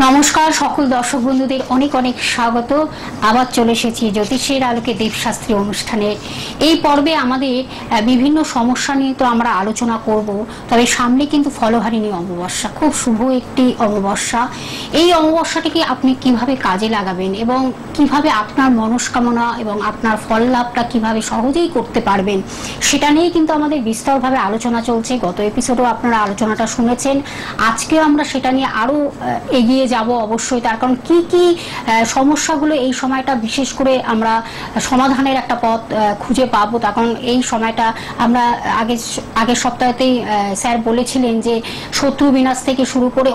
নমস্কার সকল দর্শক বন্ধুদের অনেক অনেক স্বাগত। আবার চলে এসেছি জ্যোতিষের আলোকে দেবশাস্ত্রী অনুষ্ঠানে। এই পর্বে আমাদের বিভিন্ন সমস্যা নিয়ে তো আমরা আলোচনা করব, তবে সামনে কিন্তু ফলহারিণী অমাবস্যা, খুব শুভ একটি অমাবস্যা। এই অমাবস্যাটিকে আপনি কিভাবে কাজে লাগাবেন এবং কিভাবে আপনার মনস্কামনা এবং আপনার ফল লাভটা কিভাবে সহজেই করতে পারবেন, সেটা নিয়ে কিন্তু আমাদের বিস্তরভাবে আলোচনা চলছে। গত এপিসোডেও আপনারা আলোচনাটা শুনেছেন, আজকেও আমরা সেটা নিয়ে আরো এগিয়ে যাব অবশ্যই। তার কারণ কি কি সমস্যাগুলো এই সময়টা বিশেষ করে আমরা সমাধানের একটা পথ খুঁজে পাবো। তার কারণ এই সময়টা আমরা আগের সপ্তাহতেই স্যার বলেছিলেন যে শত্রু বিনাশ থেকে শুরু করে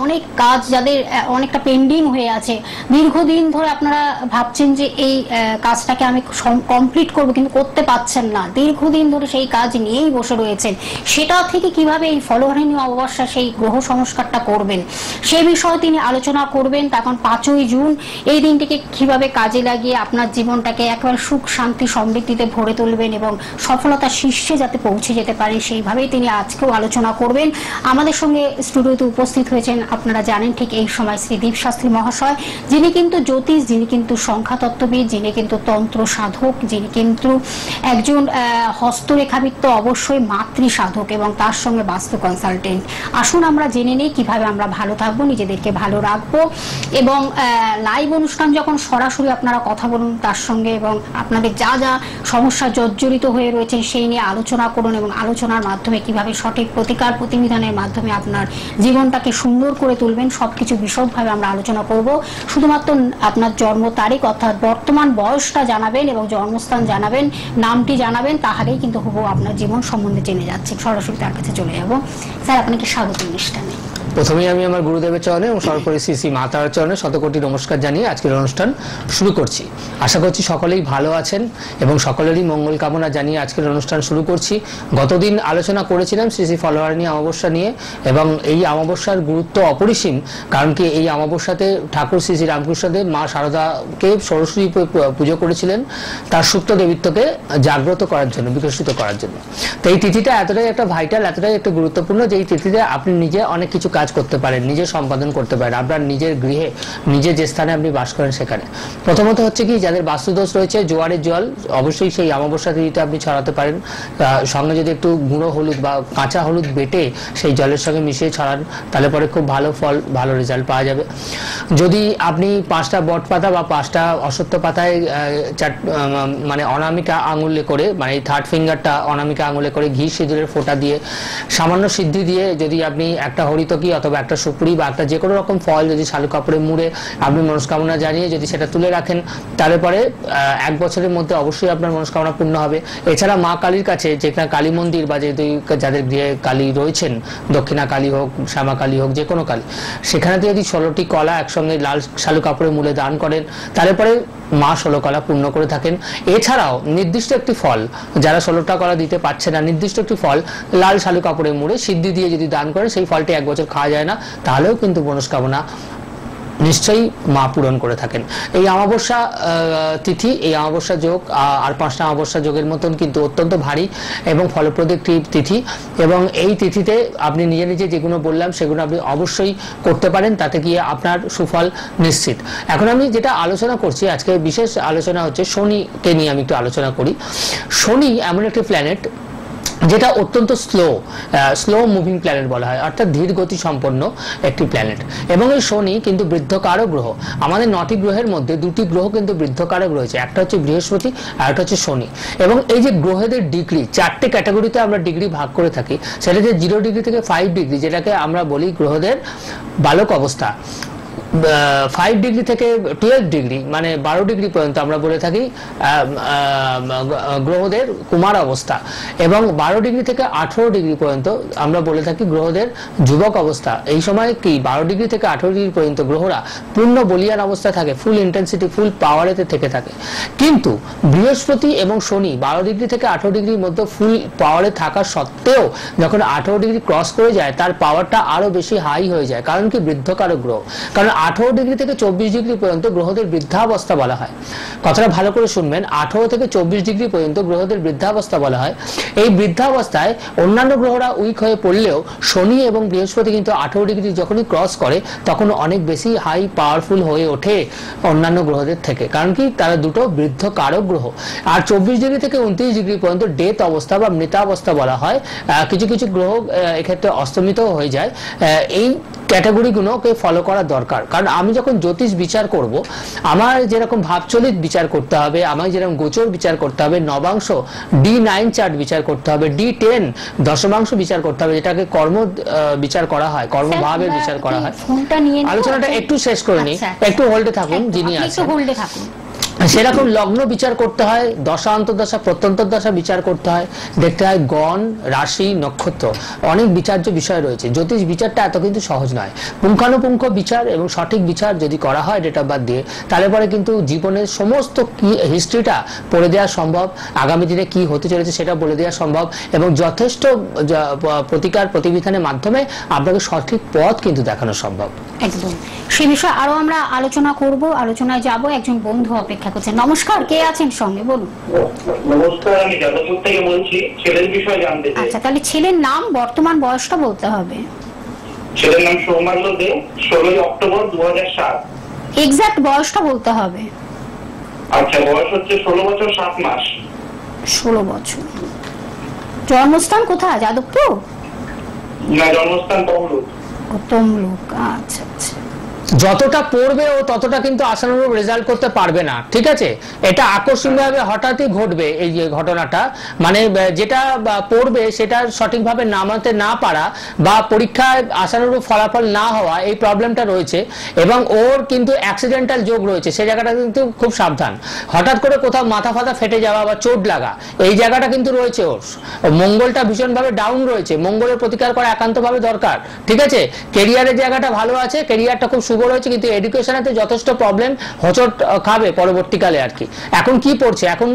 অনেক কাজ যাদের অনেকটা পেন্ডিং হয়ে আছে, দীর্ঘদিন ধরে আপনারা ভাবছেন যে এই কাজটাকে আমি কমপ্লিট করব কিন্তু করতে পারছেন না, দীর্ঘদিন ধরে সেই কাজ নিয়েই বসে রয়েছেন, সেটা থেকে কিভাবে এই ফলহারিণী অমাবস্যা সেই গ্রহ সংস্কারটা করবেন সে বিষয়ে তিনি আলোচনা করবেন। তখন 5ই জুন এই দিনটিকে কিভাবে কাজে লাগিয়ে আপনার জীবনটাকে একেবারে সুখ শান্তি সমৃদ্ধিতে ভরে তুলবেন এবং সফলতার শীর্ষে যাতে পৌঁছে যেতে পারেন, সেইভাবেই তিনি আজকেও আলোচনা করবেন। আমাদের সঙ্গে স্টুডিওতে উপস্থিত হয়েছেন, আপনারা জানেন ঠিক এই সময় শ্রী দীপশাস্ত্রী মহাশয়, যিনি কিন্তু জ্যোতিষ, যিনি কিন্তু সংখ্যাতত্ত্ববিদ, যিনি কিন্তু তন্ত্র সাধক, যিনি কিন্তু একজন হস্তরেখাবিদ, তো অবশ্যই মাতৃ সাধক এবং তার সঙ্গে বাস্তু কনসালটেন্ট। আসুন আমরা জেনে নিই কিভাবে আমরা ভালো থাকবো, নিজেদেরকে ভালো রাখবো এবং লাইভ অনুষ্ঠান যখন সরাসরি আপনারা কথা বলুন তার সঙ্গে, এবং আপনাদের যা যা সমস্যা জর্জরিত হয়ে রয়েছেন সেই নিয়ে আলোচনা করুন এবং আলোচনার মাধ্যমে কিভাবে সঠিক প্রতিকার প্রতিবিধানের মাধ্যমে আপনার জীবনটাকে সুন্দর করে তুলবেন, সবকিছু বিশদভাবে আমরা আলোচনা করব। শুধুমাত্র আপনার জন্ম তারিখ অর্থাৎ বর্তমান বয়সটা জানাবেন এবং জন্মস্থান জানাবেন, নামটি জানাবেন, তাহলেই কিন্তু হুবহু আপনার জীবন সম্বন্ধে জেনে যাচ্ছে। সরাসরি তার কাছে চলে যাব। স্যার, আপনাকে স্বাগত অনুষ্ঠানে। প্রথমেই আমি আমার গুরুদেবের চরণে এবং সর্বোপরি শ্রী শ্রী মাতার চরণে শতকোটি নমস্কার জানিয়ে আজকের অনুষ্ঠান শুরু করছি। আশা করছি সকলেই ভালো আছেন এবং সকলেরই মঙ্গল কামনা জানিয়ে আজকের অনুষ্ঠান শুরু করছি। গতদিন আলোচনা করেছিলাম শ্রী শ্রী ফলহারিণী অমাবস্যা নিয়ে এবং এই অমাবস্যার গুরুত্ব অপরিসীম। কারণ কি, এই অমাবস্যাতে ঠাকুর শ্রী শ্রী রামকৃষ্ণদেব মা শারদাকে সরস্বতী পুজো করেছিলেন তার সুপ্ত দেবীত্বকে জাগ্রত করার জন্য, বিকশিত করার জন্য। তো এই তিথিটা এতটাই একটা ভাইটাল, এতটাই একটা গুরুত্বপূর্ণ যে এই তিথিতে আপনি নিজে অনেক কিছু কাজ করতে পারেন, নিজে সম্পাদন করতে পারেন আপনার নিজের গৃহে, নিজের যে স্থানে আপনি বাস করেন সেখানে। প্রথমত হচ্ছে কি, যাদের বাস্তুদোষ রয়েছে, জোয়ারের জল অবশ্যই সেই অমাবস্যা তিথিতে আপনি ছড়াতে পারেন। সঙ্গে যদি একটু গুঁড়ো হলুদ বা কাঁচা হলুদ বেটে সেই জলের সঙ্গে মিশিয়ে ছড়ান, তাহলে পরে খুব ভালো ফল, ভালো রেজাল্ট পাওয়া যাবে। যদি আপনি 5টা বট পাতা বা 5টা অশ্বত্থ পাতায় মানে অনামিকা আঙুলে করে, মানে এই থার্ড ফিঙ্গারটা অনামিকা আঙুলে করে ঘি সিঁদুরের ফোঁটা দিয়ে সামান্য সিদ্ধি দিয়ে যদি আপনি একটা হরিতকি অথবা একটা সুপুরি বা একটা যে কোনো রকম ফল যদি শালু কাপড়ে মুড়ে আপনি মনস্কামনা জানিয়ে যদি সেটা তুলে রাখেন, তাহলে পরে 1 বছরের মধ্যে অবশ্যই আপনার মনস্কামনা পূর্ণ হবে। এছাড়া মা কালীর কাছে, যেখানে কালী মন্দির বা যাদের গৃহে কালী রয়েছেন, দক্ষিণা কালী হোক, শ্যামা কালী হোক, যে কোনো কালী, সেখানে যদি 16টি কলা একসঙ্গে লাল শালু কাপড়ে মুড়ে দান করেন, তাহলে পরে মা 16 কলা পূর্ণ করে থাকেন। এছাড়াও নির্দিষ্ট একটি ফল, যারা 16টা কলা দিতে পারছে না, নির্দিষ্ট একটি ফল লাল শালু কাপড়ে মুড়ে সিদ্ধি দিয়ে যদি দান করে, সেই ফলটি 1 বছর খাওয়া যায় না, তাহলেও কিন্তু মনস্কামনা নিশ্চয়ই মা পূরণ করে থাকেন। এই অমাবস্যা তিথি, এই অমাবস্যা যোগ আর 5টা অমাবস্যা যোগের মতন কিন্তু অত্যন্ত ভারী এবং ফলপ্রদ একটি তিথি, এবং এই তিথিতে আপনি নিজে নিজে যেগুলো বললাম সেগুলো আপনি অবশ্যই করতে পারেন, তাতে গিয়ে আপনার সুফল নিশ্চিত। এখন আমি যেটা আলোচনা করছি, আজকে বিশেষ আলোচনা হচ্ছে শনিকে নিয়ে। আমি একটু আলোচনা করি। শনি এমন একটি প্ল্যানেট যেটা অত্যন্ত স্লো মুভিং প্ল্যানেট বলা হয়, অর্থাৎ ধীর গতি সম্পন্ন একটি প্ল্যানেট। এবং এই শনি কিন্তু বৃদ্ধকারক গ্রহ। আমাদের 9টি গ্রহের মধ্যে 2টি গ্রহ কিন্তু বৃদ্ধকারক রয়েছে, একটা হচ্ছে বৃহস্পতি আর একটা হচ্ছে শনি। এবং এই যে গ্রহেদের ডিগ্রি, 4টে ক্যাটাগরিতে আমরা ডিগ্রি ভাগ করে থাকি, সেটা যে 0 ডিগ্রি থেকে 5 ডিগ্রি, যেটাকে আমরা বলি গ্রহদের বালক অবস্থা। 5 ডিগ্রি থেকে 12 ডিগ্রি মানে 12 ডিগ্রি পর্যন্ত আমরা বলে থাকি গ্রহদের কুমার অবস্থা, এবং 12 ডিগ্রি থেকে 18 ডিগ্রি পর্যন্ত আমরা বলে থাকি গ্রহদের যুবক অবস্থা। এই সময় কি 12 ডিগ্রি থেকে 18 ডিগ্রি পর্যন্ত গ্রহরা পূর্ণ বলিয়ান অবস্থা থাকে, ফুল ইন্টেন্সিটি, ফুল পাওয়ারেতে থেকে থাকে। কিন্তু বৃহস্পতি এবং শনি 12 ডিগ্রি থেকে 18 ডিগ্রির মধ্যে ফুল পাওয়ারে থাকা সত্ত্বেও যখন 18 ডিগ্রি ক্রস করে যায়, তার পাওয়ারটা আরো বেশি হাই হয়ে যায়। কারণ কি, বৃদ্ধকারক গ্রহ। কারণ 18 ডিগ্রি থেকে 24 ডিগ্রি পর্যন্ত গ্রহদের বৃদ্ধাবস্থা বলা হয়। কথাটা ভালো করে শুনবেন, 18 থেকে 24 ডিগ্রি পর্যন্ত গ্রহদের বৃদ্ধাবস্থা বলা হয়। এই বৃদ্ধাবস্থায় অন্যান্য গ্রহরা উইক হয়ে পড়লেও শনি এবং বৃহস্পতি কিন্তু 18 ডিগ্রি যখনই ক্রস করে তখন অনেক বেশি হাই পাওয়ারফুল হয়ে ওঠে অন্যান্য গ্রহদের থেকে। কারণ কি, তারা দুটো বৃদ্ধ কারক গ্রহ। আর 24 ডিগ্রি থেকে 29 ডিগ্রি পর্যন্ত ডেথ অবস্থা বা মৃতাবস্থা বলা হয়। কিছু কিছু গ্রহ এক্ষেত্রে অস্তমিত হয়ে যায়। এই ক্যাটাগরিগুলোকে ফলো করা দরকার। কারণ আমি যখন জ্যোতিষ বিচার করব, আমার যেরকম ভাবচলিত বিচার করতে হবে, আমার যেরকম গোচর বিচার করতে হবে, নবাংশ D9 চার্ট বিচার করতে হবে, D10 দশমাংশ বিচার করতে হবে, যেটাকে কর্ম বিচার করা হয়, কর্মভাবের বিচার করা হয়। আলোচনাটা একটু শেষ করে নিই, একটু হোল্ডে থাকুন যিনি আছেন। সেরকম লগ্ন বিচার করতে হয়, দশা অন্তর্দশা প্রত্যন্তর্দশা বিচার করতে হয়, দেখতে হয় গণ, রাশি, নক্ষত্র, অনেক বিচার্য বিষয় রয়েছে। জ্যোতিষ বিচারটা এত কিন্তু সহজ নয়। পুঙ্খানুপুঙ্খ বিচার এবং সঠিক বিচার যদি করা হয় ডেট অফ বার্থ দিয়ে, তাহলে পরে কিন্তু জীবনের সমস্ত হিস্ট্রিটা পড়ে দেওয়া সম্ভব, আগামী দিনে কি হতে চলেছে সেটা বলে দেওয়া সম্ভব, এবং যথেষ্ট প্রতিকার প্রতিবিধানের মাধ্যমে আপনাকে সঠিক পথ কিন্তু দেখানো সম্ভব। একদম সে বিষয়ে আরো আমরা আলোচনা করব, আলোচনায় যাব। একজন বন্ধু অপেক্ষা করছেন। নমস্কার, কে আছেন সঙ্গে বলুন। নমস্কার, আমি যাদবপুর থেকে বলছি। ছেলের বিষয়ে জানতে চাই। আচ্ছা, তাহলে ছেলের নাম, বর্তমান বয়সটা বলতে হবে। ছেলের নাম সৌমাল্য দে, 16 অক্টোবর 2007। এক্সাক্ট বয়সটা বলতে হবে। আচ্ছা, বয়স হচ্ছে 16 বছর 7 মাস। 16 বছর। জন্মস্থান কোথায়? যাদবপুর না, জন্মস্থান তমলুক। তমলুক। আচ্ছা আচ্ছা। যতটা পড়বে ও ততটা কিন্তু আশানুরূপ রেজাল্ট করতে পারবে না, ঠিক আছে? এটা আকস্মিকভাবে হঠাৎই ঘটবে এই যে ঘটনাটা, মানে যেটা পড়বে সেটা সঠিকভাবে নামাতে না পারা বা পরীক্ষায় আশানুরূপ ফলাফল না হওয়া, এই প্রবলেমটা রয়েছে। এবং ওর কিন্তু অ্যাক্সিডেন্টাল যোগ রয়েছে, সেই জায়গাটা কিন্তু খুব সাবধান। হঠাৎ করে কোথাও মাথা ফাথা ফেটে যাওয়া বা চোট লাগা, এই জায়গাটা কিন্তু রয়েছে ওর। মঙ্গলটা ভীষণভাবে ডাউন রয়েছে, মঙ্গলের প্রতিকার করা একান্তভাবে দরকার, ঠিক আছে? কেরিয়ারের জায়গাটা ভালো আছে, কেরিয়ারটা খুব রয়েছে, কিন্তু এডুকেশনেতে যথেষ্ট প্রবলেম, হোঁচট খাবে পরবর্তীকালে আর কি। এখন কি পড়ছে, এখন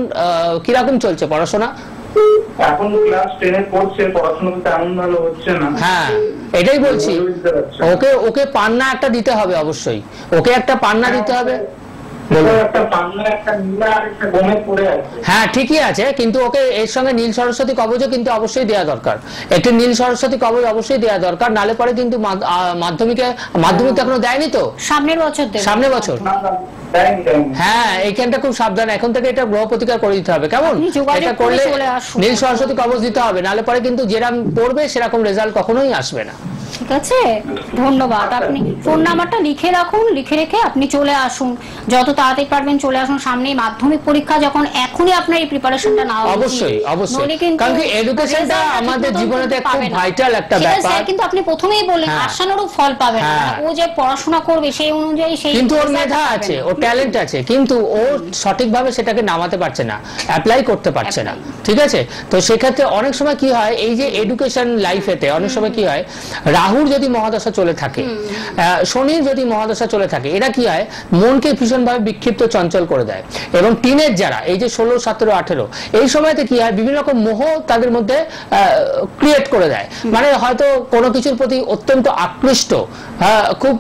কিরকম চলছে পড়াশোনা? এখন ক্লাস 10 এ পড়ছে, পড়াশোনা তেমন ভালো হচ্ছে না। হ্যাঁ, এটাই বলছি, ওকে ওকে পান্না একটা দিতে হবে, অবশ্যই ওকে একটা পান্না দিতে হবে। হ্যাঁ ঠিকই আছে, কিন্তু ওকে এর সঙ্গে নীল সরস্বতী কবচও কিন্তু অবশ্যই দেওয়া দরকার। একটি নীল সরস্বতী কবচ অবশ্যই দেওয়া দরকার, নালে পরে কিন্তু মাধ্যমিক এখনো দেয়নি তো, সামনের বছর। হ্যাঁ, এইখানটা খুব সাবধান, এখন থেকে এটা গ্রহ প্রতিকার করে দিতে হবে, কেমন? এটা করলে নীল সরস্বতী কবচ দিতে হবে, নালে পরে কিন্তু যেরকম পড়বে সেরকম রেজাল্ট কখনোই আসবে না। ঠিক আছে, ধন্যবাদ। আপনি ফোন নাম্বারটা লিখে রাখুন, লিখে রেখে আপনি চলে আসুন, যত তাড়াতাড়ি পারবেন চলে আসুন। সামনে মাধ্যমিক পরীক্ষা, যখন এখনই আপনার এই প্রিপারেশনটা নাও অবশ্যই, কারণ কি এডুকেশনটা আমাদের জীবনে খুব ভাইটাল একটা ব্যাপার। কিন্তু আপনি প্রথমেই বললেন আশানুরূপ ফল পাবেন না, ও যে পড়াশোনা করবে সেই অনুযায়ী সেই, কিন্তু ওর মেধা আছে, ওর ট্যালেন্ট আছে, কিন্তু ও সঠিকভাবে সেটাকে নামাতে পারছে না, অ্যাপ্লাই করতে পারছে না, ঠিক আছে? তো সেক্ষেত্রে অনেক সময় কি হয়, এই যে এডুকেশন লাইফেতে অনেক সময় কি হয়, রাহুর যদি মহাদশা চলে থাকে, শনির যদি মহাদশা চলে থাকে, এরা কি হয়, মনকে ভীষণভাবে বিক্ষিপ্ত চঞ্চল করে দেয়। এবং টিনের যারা এই যে 16, 17, 18 এই সময়তে কি হয়, বিভিন্ন রকম মোহ তাদের মধ্যে ক্রিয়েট করে দেয়। মানে হয়তো কোনো কিছুর প্রতি অত্যন্ত আকৃষ্ট, খুব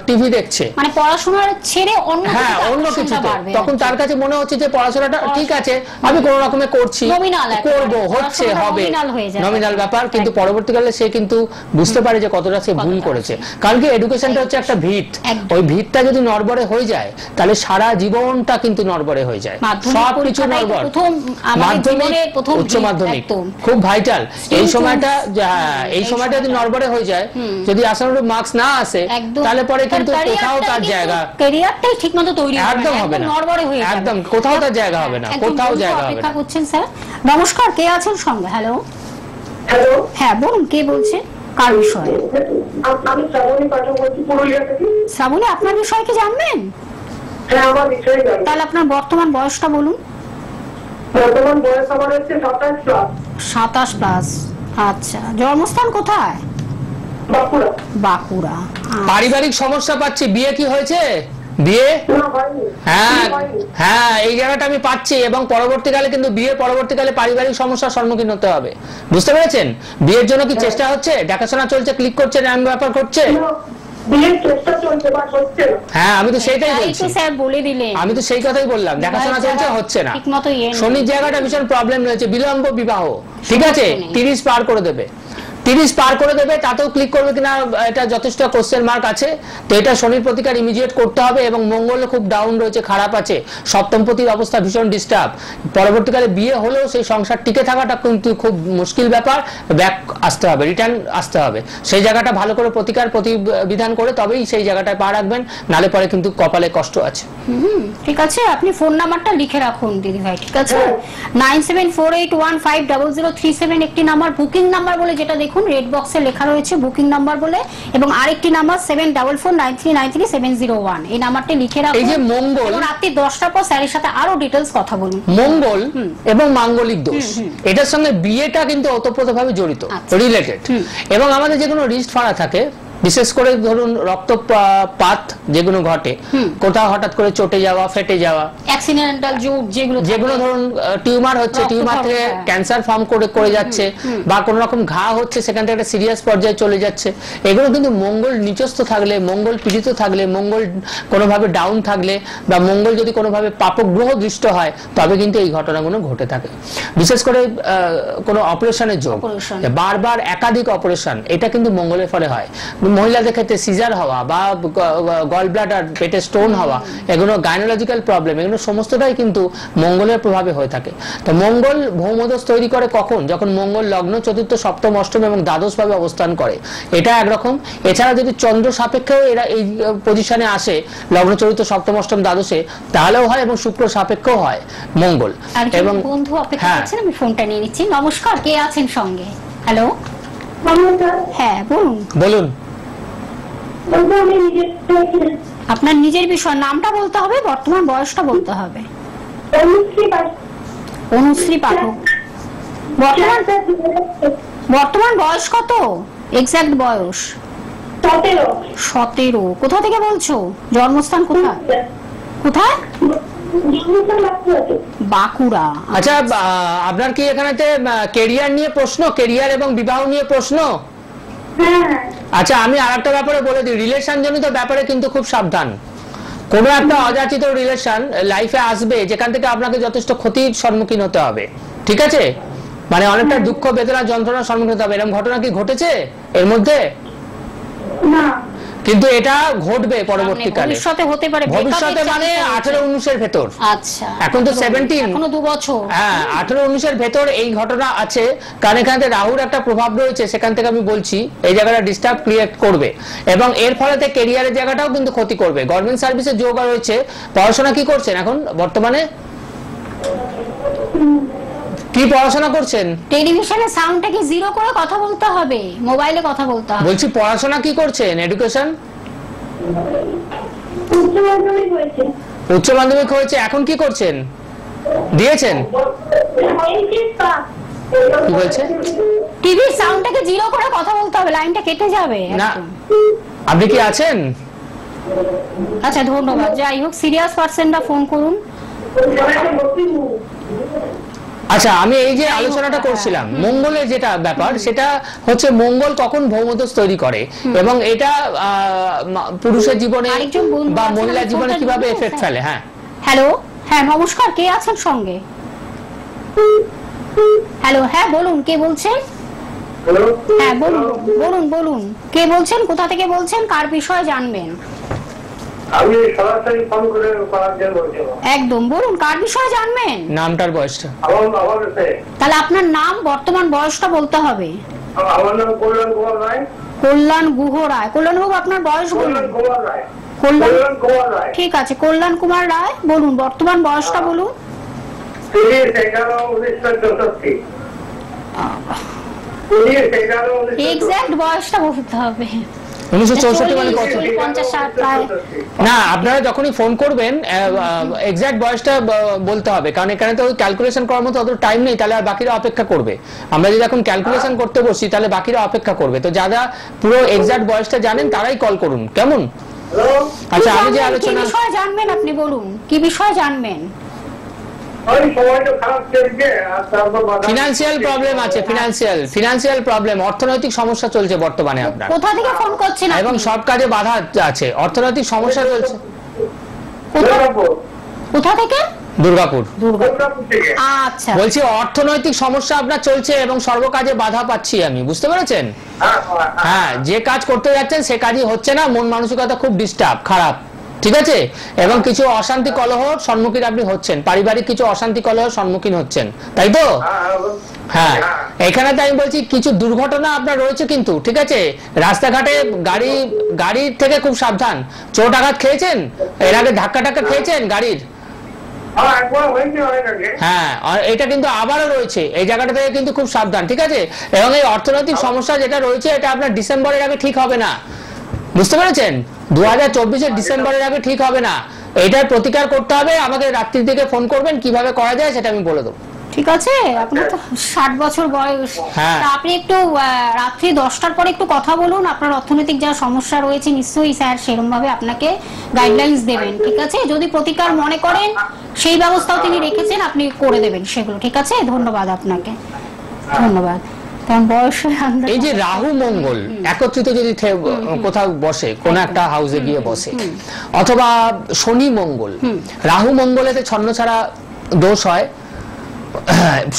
টিভি দেখছে, মানে পড়াশোনার ছেড়ে অন্য কিছু, তখন তার কাছে মনে হচ্ছে যে পড়াশোনাটা ঠিক আছে, আমি কোনো রকমে করছি, করবো, হচ্ছে, হবে, নমিনাল ব্যাপার। কিন্তু পরবর্তীকালে সে কিন্তু বুঝতে পারে যে কতটা সে ভুল করেছে। কারণ কি এডুকেশনটা হচ্ছে একটা ভিত, ওই ভিতটা যদি নড়বড়ে হয়ে যায় তাহলে সারা জীবনটা কিন্তু নড়বড়ে হয়ে যায়, সবকিছু নড়বড়। মাধ্যমিক, উচ্চ মাধ্যমিক খুব ভাইটাল। এই সময়টা যদি নড়বড়ে হয়ে যায়, যদি আশানুরূপ মার্কস না আসে, তাহলে পরে কিন্তু কোথাও তার জায়গা, ক্যারিয়ারটাই ঠিকমতো তৈরি একদম হবে না, একদম কোথাও তার জায়গা হবে না, কোথাও জায়গা হবে না। করছেন স্যার। নমস্কার, কে আছেন সঙ্গে? হ্যালো, হ্যাঁ বলুন, কে বলছেন, কার বিষয়ে? আমি শ্রাবণী পাঠক বলছি, পুরুলিয়া থেকে। শ্রাবণী, আপনার বিষয়ে কি জানবেন? হ্যাঁ, আমার বিষয়ে জানবেন। তাহলে আপনার বর্তমান বয়সটা বলুন। বর্তমান বয়স আমার হচ্ছে 27+। 27+। আচ্ছা, জন্মস্থান কোথায়? বাঁকুড়া। পারিবারিক সমস্যা পাচ্ছি, বিয়ে কি হয়েছে? বিয়ে? হ্যাঁ হ্যাঁ, এই জায়গাটা আমি পাচ্ছি, এবং পরবর্তীকালে কিন্তু বিয়ে পরবর্তীকালে পারিবারিক সমস্যার সম্মুখীন হতে হবে, বুঝতে পেরেছেন? বিয়ের জন্য কি চেষ্টা হচ্ছে, দেখাশোনা চলছে, ক্লিক করছে, এমন ব্যাপার করছে? বিয়ের চেষ্টা চলছে বাট হচ্ছে না। হ্যাঁ আমি তো সেইটাই তাই বলছি, তো স্যার বলে দিলেন। আমি তো সেই কথাই বললাম, দেখাশোনা চলছে, হচ্ছে না। ঠিকমতো ইয়ে নেই। শনির জায়গাটা ভীষণ প্রবলেম রয়েছে, বিলম্ব বিবাহ, ঠিক আছে, সমস্ত নেই। 30 পার করে দেবে, 30 পার করে দেবে, তাতেও ক্লিক করবে কিনা এটা যথেষ্ট কোশ্চেন মার্ক আছে। তো এটা শনির প্রতিকার ইমিডিয়েট করতে হবে, এবং মঙ্গল খুব ডাউন রয়েছে, খারাপ আছে, সপ্তমপতির অবস্থা ভীষণ ডিস্টার্ব। পরবর্তীকালে বিয়ে হলেও সেই সংসার টিকে থাকাটা কিন্তু খুব মুশকিল ব্যাপার, ব্যাক আসতে হবে, রিটার্ন আসতে হবে। সেই জায়গাটা ভালো করে প্রতিকার প্রতিবিধান করে তবেই সেই জায়গাটায় পা রাখবেন, নালে পরে কিন্তু কপালে কষ্ট আছে। ঠিক আছে, আপনি ফোন নাম্বারটা লিখে রাখুন দিদি ভাই, ঠিক আছে? 9748150037 একটি নাম্বার, বুকিং নাম্বার বলে যেটা দেখুন রেড বক্সে লেখা রয়েছে বুকিং নাম্বার বলে, এবং আরেকটি নাম্বার 7449393701, এই নাম্বারটা লিখে রাখুন। এই যে মঙ্গল, এবং রাত্রি 10টার পর স্যারের সাথে আরো ডিটেইলস কথা বলুন। মঙ্গল এবং মাঙ্গলিক দোষ, এটার সঙ্গে বিয়েটা কিন্তু ওতপ্রোতভাবে জড়িত, আচ্ছা। রিলেটেড। এবং আমাদের যে কোনো রিস্ট ফাড়া থাকে, বিশেষ করে ধরুন রক্তপাত যেগুলো ঘটে, কোথাও হঠাৎ করে চটে যাওয়া, ফেটে যাওয়া, অ্যাক্সিডেন্টাল যেগুলো ধরুন টিউমার হচ্ছে, টিউমার থেকে ক্যান্সার ফর্ম করে যাচ্ছে, বা কোন রকম ঘা হচ্ছে, সেখান থেকে একটা সিরিয়াস পর্যায়ে চলে যাচ্ছে, এগুলো কিন্তু মঙ্গল নিচস্থ থাকলে, মঙ্গল পীড়িত থাকলে, মঙ্গল কোনোভাবে ডাউন থাকলে, বা মঙ্গল যদি কোনোভাবে পাপগ্রহ দৃষ্ট হয়, তবে কিন্তু এই ঘটনাগুলো ঘটে থাকে। বিশেষ করে কোনো অপারেশনের যোগ, বারবার একাধিক অপারেশন, এটা কিন্তু মঙ্গলের ফলে হয়। মহিলাদের ক্ষেত্রে সিজার হওয়া বা গল ব্লাডার, পেটে স্টোন হওয়া, এগুলো গাইনোলজিক্যাল প্রবলেম, এগুলো সমস্তটাই কিন্তু মঙ্গলের প্রভাবে হয়ে থাকে। তো মঙ্গল ভৌমদোষ তৈরি করে কখন? যখন মঙ্গল লগ্ন, চতুর্থ, সপ্তম, অষ্টম এবং দ্বাদশ ভাবে অবস্থান করে, এটা একরকম। এছাড়া যদি চন্দ্র সাপেক্ষেও এরা এই পজিশনে আসে, লগ্ন, চতুর্থ, সপ্তম, অষ্টম, দ্বাদশে, তাহলেও হয়, এবং শুক্র সাপেক্ষেও হয় মঙ্গল। এবং বন্ধু অপেক্ষা করছেন, আমি ফোনটা নিয়ে নিচ্ছি। নমস্কার, কে আছেন সঙ্গে? হ্যালো, হ্যাঁ বলুন। বলুন। আপনার নিজের বিষয়, নামটা বলতে হবে, বর্তমান বয়সটা বলতে হবে। অনুশ্রী পাঠক। বর্তমান বয়স কত? এক্সাক্ট বয়স 17। কোথা থেকে বলছো? জন্মস্থান কোথায়? কোথায়? বাঁকুড়া। আচ্ছা, আপনার কি এখানেতে কেরিয়ার নিয়ে প্রশ্ন, কেরিয়ার এবং বিবাহ নিয়ে প্রশ্ন? আচ্ছা, আমি আরেকটা ব্যাপারে বলে দিই, রিলেশন জনিত ব্যাপারে কিন্তু খুব সাবধান। কোনো একটা অযাচিত রিলেশন লাইফে আসবে, যেখান থেকে আপনাকে যথেষ্ট ক্ষতির সম্মুখীন হতে হবে, ঠিক আছে? মানে অনেকটা দুঃখ, বেদনা, যন্ত্রণার সম্মুখীন হতে হবে। এরকম ঘটনা কি ঘটেছে এর মধ্যে? না, কিন্তু এটা ঘটবে পরবর্তীকালে, ভবিষ্যতে হতে পারে, ভবিষ্যতে মানে 18-19 এর ভেতর। আচ্ছা, এখন তো 17, এখনো 2 বছর। হ্যাঁ, 18-19 এর ভেতর এই ঘটনা আছে, কারণ এখানে রাহুর একটা প্রভাব রয়েছে, সেখান থেকে আমি বলছি এই জায়গাটা ডিস্টার্ব ক্রিয়েট করবে, এবং এর ফলেতে ক্যারিয়ারের জায়গাটাও কিন্তু ক্ষতি করবে। গভর্নমেন্ট সার্ভিসের যোগ রয়েছে। পড়াশোনা কি করছেন এখন বর্তমানে? কি পড়াশোনা করছেন? টেলিভিশনের সাউন্ডটাকে 0 করে কথা বলতে হবে, মোবাইলে কথা বলতে হবে। বলছি পড়াশোনা কি করছেন, এডুকেশন? উচ্চ মাধ্যমিক হয়েছে, এখন কি করছেন? দিয়েছেন? কি বলছে? টিভির সাউন্ডটাকে 0 করে কথা বলতে হবে, লাইনটা কেটে যাবে না, একদম। আপনি কি আছেন? আচ্ছা, ধন্যবাদ। যাই হোক, সিরিয়াস পার্সনরা ফোন করুন। আচ্ছা, আমি এই যে আলোচনাটা করছিলাম মঙ্গলের যেটা ব্যাপার, সেটা হচ্ছে মঙ্গল কখন ভৌমদোষ তৈরি করে, এবং এটা পুরুষের জীবনে বা মহিলার জীবনে কিভাবে এফেক্ট ফেলে। হ্যাঁ, হ্যালো, হ্যাঁ নমস্কার, কে আছেন সঙ্গে? হ্যালো, হ্যাঁ বলুন, কে বলছেন? হ্যাঁ বলুন বলুন বলুন, কে বলছেন, কোথা থেকে বলছেন, কার বিষয়ে জানবেন? আমি সরাসরি ফোন করে করার জন্য বলছিলাম। একদম বলুন, কার বিষয়ে জানবেন? নামটার বয়সটা। তাহলে আপনার নাম, বর্তমান বয়সটা বলতে হবে। আমার নাম কল্যাণ কুমার রায়। কল্যাণ গুহ রায়। কল্যাণ বাবু, আপনার বয়স বলুন। কল্যাণ কুমার রায়। ঠিক আছে, কল্যাণ কুমার রায়, বলুন বর্তমান বয়সটা বলুন। 30/11/1964। এক্সাক্ট বয়সটা বলতে হবে। 1964 মানে কত? 50-60 প্রায়। না, আপনারা যখনই ফোন করবেন এক্সাক্ট বয়সটা বলতে হবে, কারণ এখানে তো ক্যালকুলেশন করার মতো অত টাইম নেই, তাহলে আর বাকিরা অপেক্ষা করবে। আমরা যদি এখন ক্যালকুলেশন করতে বসি, তাহলে বাকিরা অপেক্ষা করবে। তো যারা পুরো এক্সাক্ট বয়সটা জানেন তারাই কল করুন, কেমন? আচ্ছা, আমি যে আলোচনা কি বিষয়ে জানবেন আপনি বলুন, কি বিষয়ে জানবেন? ওই সময়টা খারাপ চলছে আর তারপর বাধা- ফিনান্সিয়াল প্রবলেম আছে, ফিনান্সিয়াল প্রবলেম, অর্থনৈতিক সমস্যা চলছে বর্তমানে আপনার, কোথা থেকে ফোন করছেন আপনি? এবং সব কাজে বাধা আছে, অর্থনৈতিক সমস্যা চলছে। দুর্গাপুর কোথা থেকে? দুর্গাপুর। দুর্গাপুর থেকে। আচ্ছা, বলছি অর্থনৈতিক সমস্যা আপনার চলছে এবং সর্বকাজে বাধা পাচ্ছি আমি, বুঝতে পেরেছেন? হ্যাঁ, যে কাজ করতে যাচ্ছেন সে কাজই হচ্ছে না, মন মানসিকতা খুব ডিস্টার্ব, খারাপ, ঠিক আছে? এবং কিছু অশান্তি কলহর সম্মুখীন আপনি হচ্ছেন, পারিবারিক কিছু অশান্তি কলহর সম্মুখীন হচ্ছেন, তাই তো? হ্যাঁ, এখানে তো আমি বলছি কিছু দুর্ঘটনা আপনার রয়েছে কিন্তু, ঠিক আছে? রাস্তাঘাটে গাড়ির থেকে খুব সাবধান। চোট আঘাত খেয়েছেন এর আগে? ধাক্কা খেয়েছেন গাড়ির? একবার হয়েছে অনেক আগে। হ্যাঁ, আর এটা কিন্তু আবারও রয়েছে, এই জায়গাটা থেকে কিন্তু খুব সাবধান, ঠিক আছে? এবং এই অর্থনৈতিক সমস্যা যেটা রয়েছে এটা আপনার ডিসেম্বরের আগে ঠিক হবে না, বুঝতে পেরেছেন? 2024-এর ডিসেম্বরের আগে ঠিক হবে না, এটার প্রতিকার করতে হবে। আমাকে রাত্রির দিকে ফোন করবেন, কিভাবে করা যায় সেটা আমি বলে দেবো। ঠিক আছে। আপনার তো 60 বছর বয়স, হ্যাঁ। তা আপনি একটু রাত্রি 10টার পরে একটু কথা বলুন। আপনার অর্থনৈতিক যা সমস্যা রয়েছে নিশ্চয়ই স্যার সেরকম ভাবে আপনাকে গাইডলাইন্স দেবেন, ঠিক আছে? যদি প্রতিকার মনে করেন সেই ব্যবস্থাও তিনি রেখেছেন, আপনি করে দেবেন সেগুলো, ঠিক আছে? ধন্যবাদ আপনাকে, ধন্যবাদ। কারণ বয়সের আন্দাজ এই যে রাহু মঙ্গল একত্রিত যদি কোথাও বসে, কোন একটা হাউসে গিয়ে বসে, অথবা শনি মঙ্গল, রাহু মঙ্গলেতে ছন্ন ছাড়া দোষ হয়,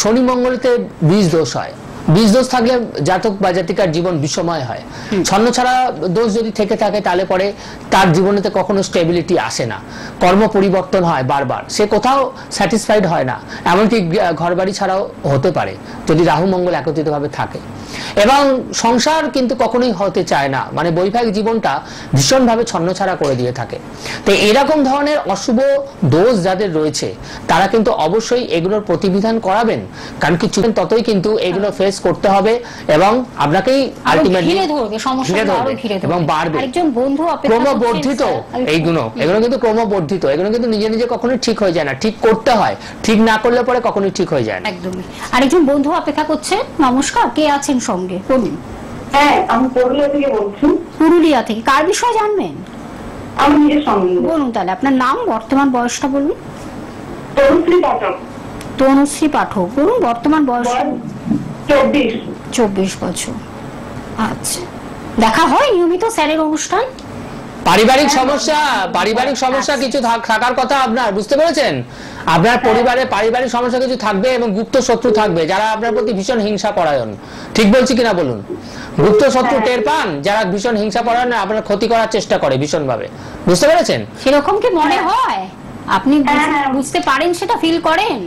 শনি মঙ্গলেতে বীজ দোষ হয়। বীজ দোষ থাকলে জাতক বা জাতিকার জীবন বিষময় হয়। ছন্ন ছাড়া দোষ যদি থেকে থাকে তাহলে পরে তার জীবনেতে কখনো স্টেবিলিটি আসে না, কর্ম পরিবর্তন হয় বারবার, সে কোথাও স্যাটিসফাইড হয় না, এমনকি ঘরবাড়ি ছাড়াও হতে পারে যদি রাহু মঙ্গল একত্রিতভাবে থাকে। এবং সংসার কিন্তু কখনোই হতে চায় না, মানে বৈবাহিক জীবনটা ভীষণভাবে ছন্নছাড়া করে দিয়ে থাকে। তো এরকম ধরনের অশুভ দোষ যাদের রয়েছে তারা কিন্তু অবশ্যই এগুলোর প্রতিবিধান করাবেন, কারণ কি ততই কিন্তু এগুলো ফেস করতে হবে এবং আপনাকেই আলটিমেটলি এবং বাড়বে, ক্রমবর্ধিত। এগুলো কিন্তু ক্রমবর্ধিত, এগুলো কিন্তু নিজে নিজে কখনোই ঠিক হয়ে যায় না, ঠিক করতে হয়, ঠিক না করলে পরে কখনোই ঠিক হয়ে যায় না। একদমই। আরেকজন বন্ধু অপেক্ষা করছে। নমস্কার, কে আছেন সঙ্গে? বলুন। হ্যাঁ, আমি পুরুলিয়া থেকে বলছি। পুরুলিয়া থেকে কার বিষয়ে জানবেন? আমি নিজের সঙ্গে বলুন তাহলে, আপনার নাম, বর্তমান বয়সটা বলুন। তরুশ্রী পাঠক। তনুশ্রী পাঠক, বলুন বর্তমান বয়স। 24 বছর। আচ্ছা, দেখা হয় নিয়মিত স্যারের অনুষ্ঠান? পারিবারিক সমস্যা কিছু থাকার কথা আপনার, বুঝতে পেরেছেন? আপনার পরিবারে পারিবারিক সমস্যা কিছু থাকবে এবং গুপ্ত শত্রু থাকবে যারা আপনার প্রতি ভীষণ হিংসা পরায়ণ, ঠিক বলছি কিনা বলুন? গুপ্ত শত্রু টের পান যারা ভীষণ হিংসা পরায়ণ, আপনার ক্ষতি করার চেষ্টা করে ভীষণ ভাবে, বুঝতে পেরেছেন? সেরকম কি মনে হয়? আপনি বুঝতে পারেন, সেটা ফিল করেন?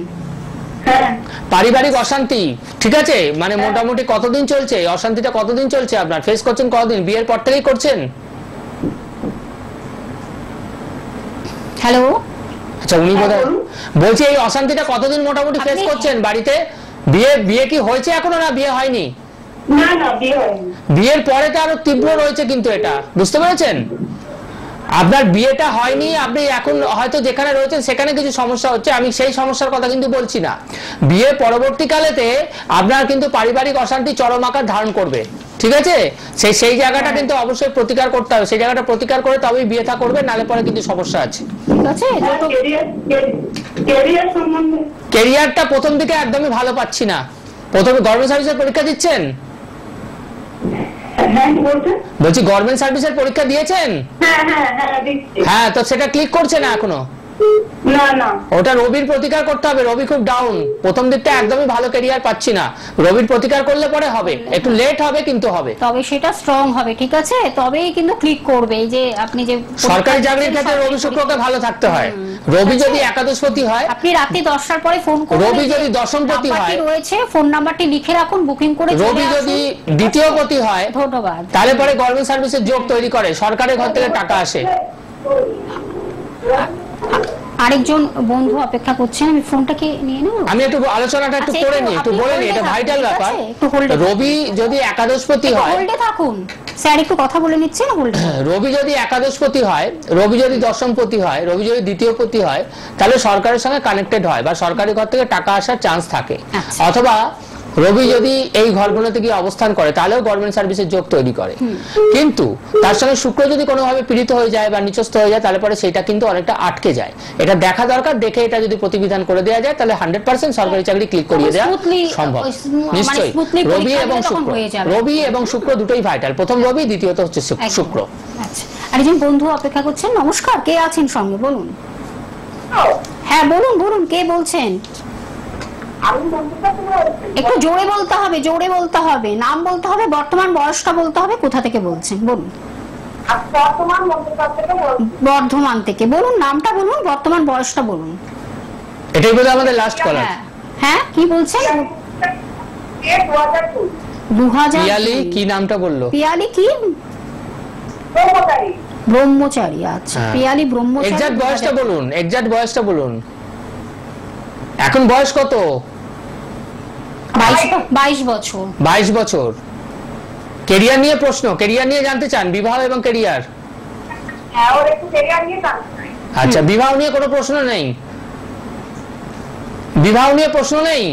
পারিবারিক অশান্তি, ঠিক আছে, মানে মোটামুটি কতদিন চলছে অশান্তিটা? কতদিন চলছে আপনার? ফেস করছেন কতদিন? বিয়ের পর থেকেই করছেন? হ্যালো, আচ্ছা, উনি বোধহয় বলছি এই অশান্তিটা কতদিন মোটামুটি ফেস করছেন বাড়িতে? বিয়ে কি হয়েছে এখনো, না বিয়ে হয়নি? না না, বিয়ে হয়নি। বিয়ের পরে তো আরো তীব্র রয়েছে কিন্তু এটা, বুঝতে পেরেছেন? আপনার বিয়েটা হয়নি, আপনি এখন হয়তো যেখানে রয়েছেন সেখানে কিছু সমস্যা হচ্ছে, আমি সেই সমস্যার কথা কিন্তু বলছি না। বিয়ে পরবর্তীকালেতে আপনার কিন্তু পারিবারিক অশান্তি চরম আকার ধারণ করবে, ঠিক আছে? সেই জায়গাটা কিন্তু অবশ্যই প্রতিকার করতে হবে, সেই জায়গাটা প্রতিকার করে তবেই বিয়েটা করবে, নালে পরে কিন্তু সমস্যা আছে, ঠিক আছে? ক্যারিয়ার সম্বন্ধে ক্যারিয়ারটা প্রথম দিকে একদমই ভালো পাচ্ছি না। প্রথমে গভর্নমেন্ট সার্ভিসের পরীক্ষা দিচ্ছেন? হ্যাঁ, কি বলছেন? বলছি গভর্নমেন্ট সার্ভিসের পরীক্ষা দিয়েছেন? দিচ্ছি। হ্যাঁ, তো সেটা ক্লিক করছে না এখনো। না না, ওটা রবির প্রতিকার করতে হবে, রবি খুব ডাউন, প্রথম দিকটা একদমই ভালো ক্যারিয়ার পাচ্ছি না, রবির প্রতিকার করলে পরে হবে, একটু লেট হবে কিন্তু হবে, তবে সেটা স্ট্রং হবে, ঠিক আছে? তবেই কিন্তু ক্লিক করবে। এই যে আপনি যে সরকারি চাকরির ক্ষেত্রে রবি শুক্রকে ভালো থাকতে হয়। রবি যদি একাদশপতি হয়, আপনি রাত্রি 10টার পরে ফোন করুন। রবি যদি দশমপতি হয়, রয়েছে ফোন নাম্বারটি লিখে রাখুন, বুকিং করে চলে রবি আসুন। যদি দ্বিতীয়পতি হয়, ধন্যবাদ, তাহলে পরে গভর্নমেন্ট সার্ভিসের যোগ তৈরি করে, সরকারের ঘর থেকে টাকা আসে। আরেকজন বন্ধু অপেক্ষা করছেন, আমি ফোনটাকে নিয়ে নেব। আমি একটু আলোচনাটা একটু করে নিই, একটু বলে নিই, এটা ভাইটাল ব্যাপার। রবি যদি একাদশপতি হয়, হোল্ডে থাকুন স্যার, একটু কথা বলে নিচ্ছেন, হোল্ডে। রবি যদি একাদশপতি হয়, রবি যদি দশমপতি হয়, রবি যদি দ্বিতীয়পতি হয়, তাহলে সরকারের সঙ্গে কানেক্টেড হয় বা সরকারি ঘর থেকে টাকা আসার চান্স থাকে। অথবা রবি যদি এই ঘরগুলোতে গিয়ে অবস্থান করে তাহলেও গভর্নমেন্ট সার্ভিসের যোগ তৈরি করে, কিন্তু তার সঙ্গে শুক্র যদি কোনোভাবে পীড়িত হয়ে যায় বা নিচস্থ হয়ে যায় তাহলে পরে সেটা কিন্তু অনেকটা আটকে যায়। এটা দেখা দরকার, দেখে এটা যদি প্রতিবিধান করে দেওয়া যায় তাহলে 100% সরকারি চাকরি ক্লিক করিয়ে দেওয়া সম্ভব। নিশ্চয়ই রবি এবং শুক্র, রবি এবং শুক্র দুটোই ভাইটাল। প্রথম রবি, দ্বিতীয়ত হচ্ছে শুক্র। আচ্ছা, আরেকজন বন্ধু অপেক্ষা করছেন। নমস্কার, কে আছেন সঙ্গে বলুন? হ্যাঁ বলুন বলুন, কে বলছেন? একটু জোরে বলতে হবে, জোরে বলতে হবে, নাম বলতে হবে, বর্তমান বয়সটা বলতে হবে, কোথা থেকে বলছেন বলুন? বর্ধমান থেকে। বলুন নামটা বলুন, বর্তমান বয়সটা বলুন। এটাই বোধহয় আমাদের লাস্ট কলার। হ্যাঁ কি বলছেন? 2000। পিয়ালি কি নামটা বললো? পিয়ালি কি? ব্রহ্মচারী। আচ্ছা, পিয়ালি ব্রহ্মচারী। এক্সাক্ট বয়সটা বলুন, এক্সাক্ট বয়সটা বলুন। এখন বয়স কত? 22 বছর। 22 বছর। ক্যারিয়ার নিয়ে প্রশ্ন, ক্যারিয়ার নিয়ে জানতে চান? বিবাহ এবং ক্যারিয়ার? আচ্ছা, বিবাহ নিয়ে কোনো প্রশ্ন নেই? বিবাহ নিয়ে প্রশ্ন নেই?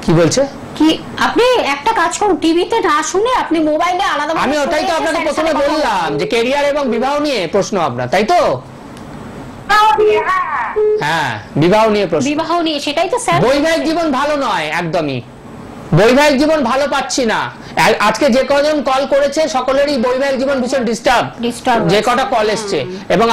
কি বলছে? কি আপনি একটা কাজ করুন, টিভিতে না শুনে আপনি মোবাইলে আলাদা। আমি ওটাই তো আপনাকে প্রথমে বললাম যে ক্যারিয়ার এবং বিবাহ নিয়ে প্রশ্ন আপনার, তাই তো? হ্যাঁ, বিবাহ নিয়ে প্রশ্ন। বিবাহ নিয়ে, সেটাই তো স্যার। বৈবাহিক জীবন ভালো নয় একদমই, বৈবাহিক জীবন ভালো পাচ্ছি না। আজকে যে কজন কল করেছে সকলেরই বৈবাহিক জীবন ভীষণ ডিস্টার্ব, যে কটা কল এসছে, এবং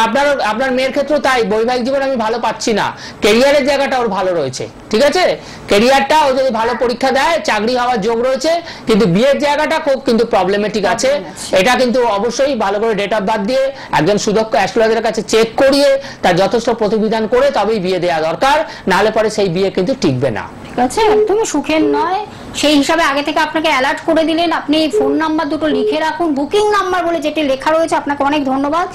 আপনার মেয়ের ক্ষেত্রে তাই। বৈবাহিক জীবন আমি ভালো পাচ্ছি না। ক্যারিয়ারের জায়গাটা ওর ভালো রয়েছে, ঠিক আছে? ক্যারিয়ারটা ও যদি ভালো পরীক্ষা দেয় চাকরি হওয়ার যোগ রয়েছে, কিন্তু বিয়ের জায়গাটা খুব কিন্তু প্রবলেমেটিক আছে। এটা কিন্তু অবশ্যই ভালো করে ডেট অফ বার্থ দিয়ে একজন সুদক্ষ অ্যাস্ট্রোলজারের কাছে চেক করিয়ে তার যথেষ্ট প্রতিবিধান করে তবেই বিয়ে দেওয়া দরকার, নাহলে পরে সেই বিয়ে কিন্তু টিকবে না। ঠিক আছে, একদমই সুখের নয়। সেই হিসাবে আগে থেকে আপনাকে অ্যালার্ট করে দিলেন। আপনি ফোন নাম্বার দুটো লিখে রাখুন, বুকিং নাম্বার বলে যেটি লেখা রয়েছে। আপনাকে অনেক ধন্যবাদ।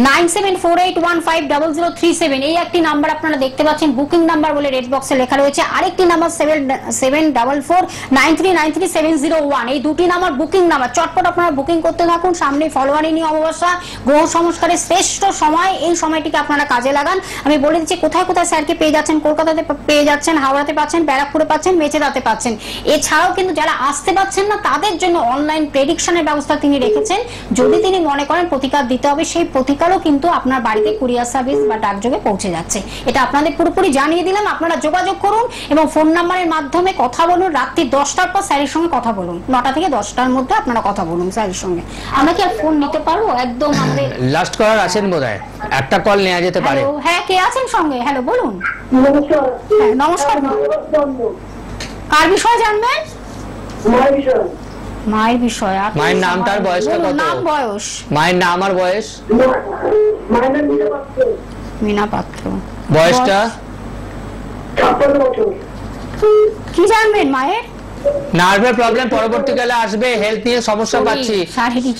9748150037 এই একটি নাম্বার আপনারা দেখতে পাচ্ছেন, বুকিং নাম্বার বলে রেড বক্সে লেখা রয়েছে। আরেকটি নাম্বার 7744933701, এই দুটি নাম্বার বুকিং নাম্বার। চটপট আপনারা বুকিং করতে থাকুন। সামনে ফলোয়ারিনী অমাবস্যা, গ্রহ সংস্কারের শ্রেষ্ঠ সময়, এই সময়টিকে আপনারা কাজে লাগান। আমি বলে দিচ্ছি কোথায় কোথায় স্যারকে পেয়ে যাচ্ছেন। কলকাতাতে পেয়ে যাচ্ছেন, হাওড়াতে পাচ্ছেন, ব্যারাকপুরে পাচ্ছেন, মেচেদাতে পাচ্ছেন। এছাড়াও কিন্তু যারা আসতে পাচ্ছেন না তাদের জন্য অনলাইন প্রেডিকশনের ব্যবস্থা তিনি রেখেছেন। যদি তিনি মনে করেন প্রতিকার দিতে হবে, সেই প্রতিকারও কিন্তু আপনার বাড়িতে কুরিয়ার সার্ভিস বা ডাকযোগে পৌঁছে যাচ্ছে। এটা আপনাদের পুরোপুরি জানিয়ে দিলাম। আপনারা যোগাযোগ করুন এবং ফোন নাম্বারের মাধ্যমে কথা বলুন। রাত্রি 10টার পর স্যারের সঙ্গে কথা বলুন, 9টা থেকে 10টার মধ্যে আপনারা কথা বলুন স্যারের সঙ্গে। আমরা কি আর ফোন নিতে পারবো? একদম আমাদের লাস্ট কলার আছেন বোধহয়, একটা কল নেওয়া যেতে পারে। হ্যাঁ, কে আছেন সঙ্গে? হ্যালো বলুন। নমস্কার। হ্যাঁ নমস্কার। কার বিষয়ে জানবেন? মায়ের বিষয়। মায়ের নামটার বয়সটা কত? নাম, বয়স। মায়ের নাম আর বয়স? মিনা পাত্র। বয়সটা? 56 বছর। কি জানবেন মায়ের? নার্ভের প্রবলেম পরবর্তীকালে আসবে, হেলথ নিয়ে সমস্যা পাচ্ছি,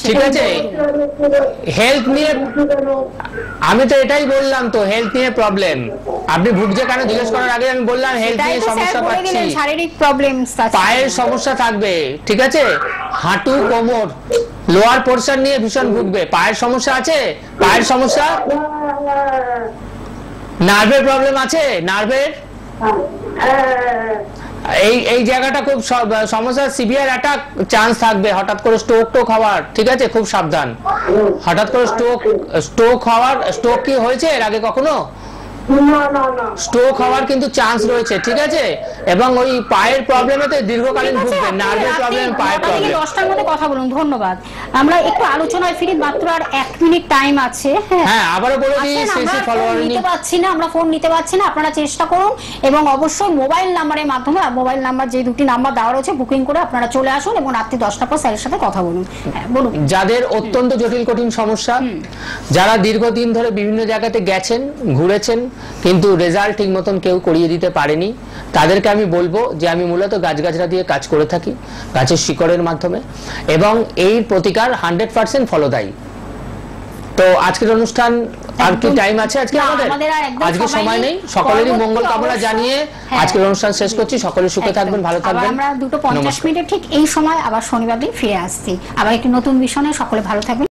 ঠিক আছে? হেলথ নিয়ে আমি তো এটাই বললাম, তো হেলথ নিয়ে প্রবলেম। আপনি ভুগছে কেন জিজ্ঞেস করার আগে আমি বললাম হেলথ নিয়ে সমস্যা পাচ্ছি, শারীরিক প্রবলেম, পায়ের সমস্যা থাকবে, ঠিক আছে? হাঁটু, কোমর, লোয়ার পোরশন নিয়ে ভীষণ ভুগবে। পায়ের সমস্যা আছে? পায়ের সমস্যা? নার্ভের প্রবলেম আছে? নার্ভের এই জায়গাটা খুব সমস্যা, সিভিয়ার একটা চান্স থাকবে হঠাৎ করে স্ট্রোক টোক হওয়ার, ঠিক আছে? খুব সাবধান। হঠাৎ করে স্ট্রোক হওয়ার, স্ট্রোক কি হয়েছে এর আগে কখনো? স্ট্রোক হওয়ার কিন্তু চান্স রয়েছে, ঠিক আছে? এবং ওই পায়ের প্রবলেমেতে দীর্ঘকালীন ভুগবেন, নার্ভের প্রবলেম, পায়ের প্রবলেম। 10টার মধ্যে কথা বলুন। ধন্যবাদ। আমরা একটু আলোচনায় ফিরি, মাত্র আর 1 মিনিট টাইম আছে। হ্যাঁ, আবারও বলে দিই, সিসি ফলোয়ার নিতে পাচ্ছি না, আমরা ফোন নিতে পাচ্ছি না। আপনারা চেষ্টা করুন এবং অবশ্যই মোবাইল নাম্বারের মাধ্যমে, মোবাইল নাম্বার যে দুটি নাম্বার দেওয়া রয়েছে, বুকিং করে আপনারা চলে আসুন এবং রাত্রি 10টার পর স্যারের সাথে কথা বলুন। হ্যাঁ বলুন। যাদের অত্যন্ত জটিল কঠিন সমস্যা, যারা দীর্ঘদিন ধরে বিভিন্ন জায়গাতে গেছেন, ঘুরেছেন, কিন্তু রেজাল্ট ঠিক মতন কেউ করিয়ে দিতে পারেনি, তাদেরকে আমি বলবো যে আমি মূলত গাছগাছরা দিয়ে কাজ করে থাকি, গাছের শিকড়ের মাধ্যমে, এবং এই প্রতিকার 100% ফলদায়ী। তো আজকের অনুষ্ঠান আর কি টাইম আছে আজকে আমাদের? আজকে সময় নেই। সকলেরই মঙ্গল কামনা জানিয়ে আজকের অনুষ্ঠান শেষ করছি। সকলে সুখে থাকবেন, ভালো থাকবেন। আমরা 2:50 মিনিটে ঠিক এই সময় আবার শনিবার দিন ফিরে আসছি, আবার একটি নতুন বিষয় নিয়ে। সকলে ভালো থাকবেন।